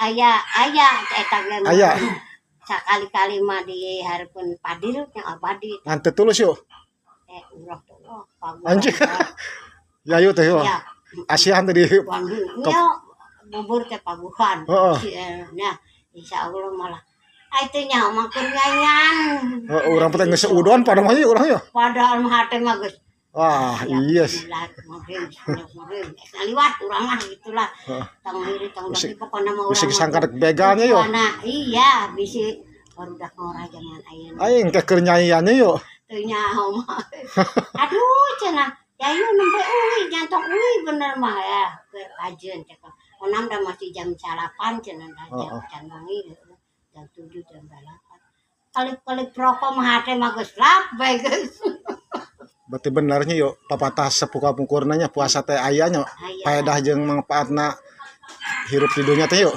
Ayah eta ge Aya. sakali-kali mah dihareupeun padir nya abadi Ngan teu tulus yuk. urang tuh paguhan. Anjing. Ya yuk teh yuk. Ya. Asihan tadi. Nya bubur teh paguhan. Heeh. Nah, insyaallah malah teh nya makeun nyanyian. Urang teh geus udon pada mah urang yuk. Padahal mah teh mah geus Wah, iya sih. Liwat urang mah gitulah. Tong diri tong dadi pokona mah urang. Bisa disangka rek begalnya yuk. Iya, bisi barudak ngora zaman ayeuna. Aing teh keur nyanyiannya yuk. Teu nyaho mah. Aduh cenah, yayu nembe uwi jantok uwi bener mah ya. Ke kajeun teh. Onam da masih jam 8 cenah can wangi jam 7 jam 8. Kali-kali rokok mah teh mah geus lap bae geus. Berarti benarnya yuk papatah sepuka-pungkurna nya puasa teh aya nya faedah jeung mangpaatna hirup di dunya teh yuk.